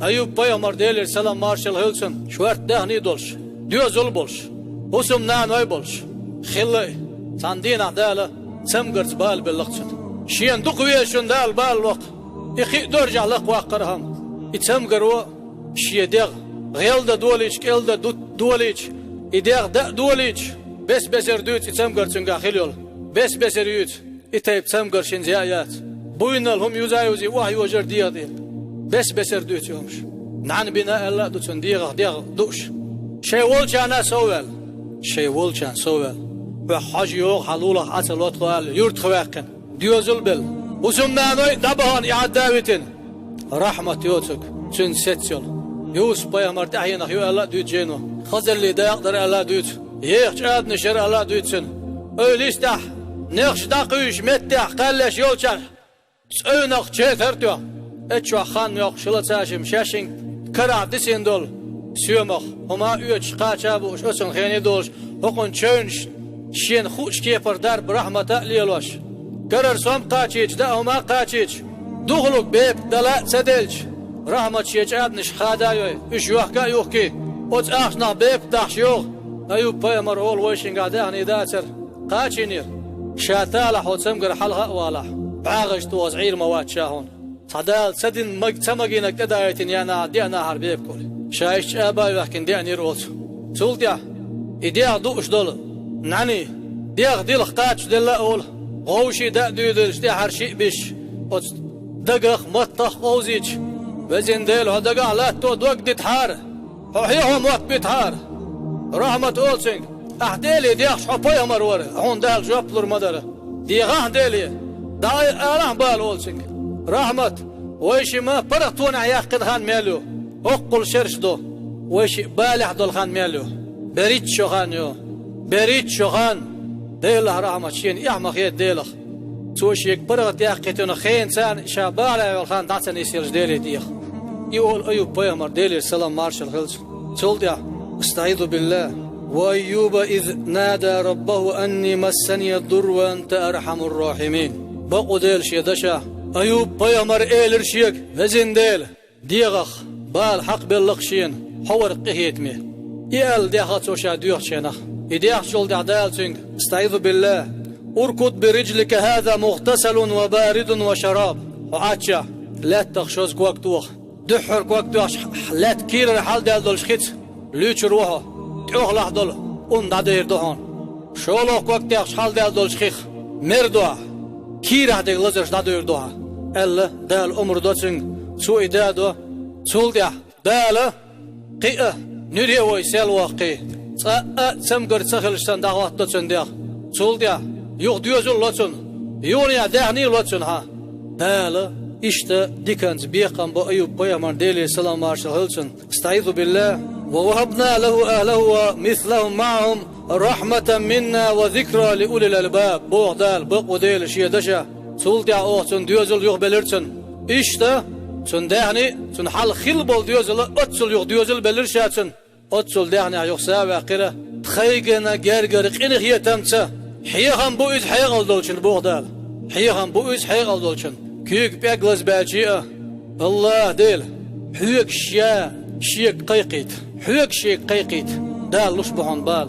Ayub peygamber deyler selam marşal hılsın. Şvert dehni dolş. Düözül bolş. Husum nanoy bolş. Xilli. Sandina dala. Semgırz bal billiqçın. Şiyen duqviyeşün dal bal vaq. İki dörcahlık vaqırham. İtsemgır o. Şiye değ. Gelde doliç, gelde doliç. İdeğ de doliç. Bes beser düt itsemgırçın gahil yol. Bes beser yüt. İteyip semgırşın ziyayat. Buyunal hum yüzayuzi vahiy ojer diya değil. Bes beser düt yolmuş. Nan bina Allah dutun diğ duş. Şey olçana sovel. Şey olçan sovel. Ve hacı yok halullah asıl otqal yurt xıvaqın. Düözül bil. Usumdan oy dabahan i'adavitin. Rahmet yotuk. Çün set yol. Yusuf peygamber tahiyanah yo Allah düt jeno. Xazalli dayaqdar Allah düt. Yeğç ad nişer Allah dütsün. Öylistah. Neqşda qıyış mettah qalleş yolçar. Söynaq çeter diyor. Eçva xan yok şılaçaşım şaşın. Kara disin dol. Süymaq. Homa üç qaça bu ösün xeni dolş. Okun çönş. Şien xuç kepar dar rahmeta liyeloş. Karar som qaçiç da homa qaçiç. Duğluk bep dala sedelç. Rahmet şeç adniş xadayoy. Üç yoqqa yoq ki. Oç axna bep dax yok. Ayub peygamber ol washing adani daser. Qaçinir. شاتاله حوتسم قر حلقة واله بعاغش توز عير مواد شاهون صدال سدين سمجينا كدايتين يانا دينا حربيب كولي شايش أبا يحكي ديعني روت سولتيا إديا دوش دول نعني ديا ديل خطاتش دلا أول غوشي دا دودرش دي حرشي بيش دقخ مطخ غوزيج وزين ديل هدقع لا تو دوق دي تحار وحيهم وقت بيتحار رحمة أولسينج أحدالي ديخ شحبايا مرورة هون دال جوبلر مدارة ديغاه دالي داي آلاه بال أولسينج رحمة ويشي ما برغتون عياق قد خان ميلو أقل شرش دو ويشي بالح دول خان ميلو بريد شو خان يو بريد شو خان ديله رحمة شين إحمق يد ديلخ توشيك برغت ياقيتون خين سان شابالا والخان داتن يسيرش ديلي ديخ يقول أيوب بيامر ديلي السلام مارشال خلص تولديا استعيذ بالله وأيوب إذ نادى ربه أني مسني الضر وأنت أرحم الراحمين بقو ديل شيدشا أيوب بيامر إيلر شيك وزن ديل ديغخ بال حق باللقشين حور قهيتمي يال ديخات سوشا ديوخ شينخ إديخ شول دعدال سنگ استعيذ بالله اركض برجلك هذا مغتسل وبارد وشراب وعاتشا لا تخشوز كوك توخ دحر كوك توخ لا تكير حال ديال دول شخيت ليش روحه تأخلح دول دادير دهان شولوخ كوك تيخ حال ديال دول شخيخ مردوها كيره ديك لزرش دادير دوها ألا دال أمر دوتسنگ سوء دادو سول ديح دال قيئة نريه ويسال واقي سمقر تسخلشتان دعوات دوتسن ديح سول ديح يوخ ديوزول لوتسن يونيا دهني لوتسن ها دال İşte dikans biyaqan bu Ayub peygamber deli selam marşal hılsın. Estaizu billah. Ve vahabna lehu ahlehu ve mislahum ma'hum rahmeten minna ve zikra li ulil albab. Buğdal, buğu değil, şiyedeşe. Suldiya oğsun, diyozul yok belirtsin. İşte, sun dehni, sun hal khil bol diyozul, otsul yok diyozul belirşatsin. Otsul dehni yoksa ve akire. Txaygına gergeri qinih yetemse. Hiyahan bu iz hayal aldolçun buğdal. Hiyahan bu iz hayal aldolçun. كيك بيقلز باجئة الله ديل حيك شيك قيقيت حيك شيك قيقيت دال لشبهن بال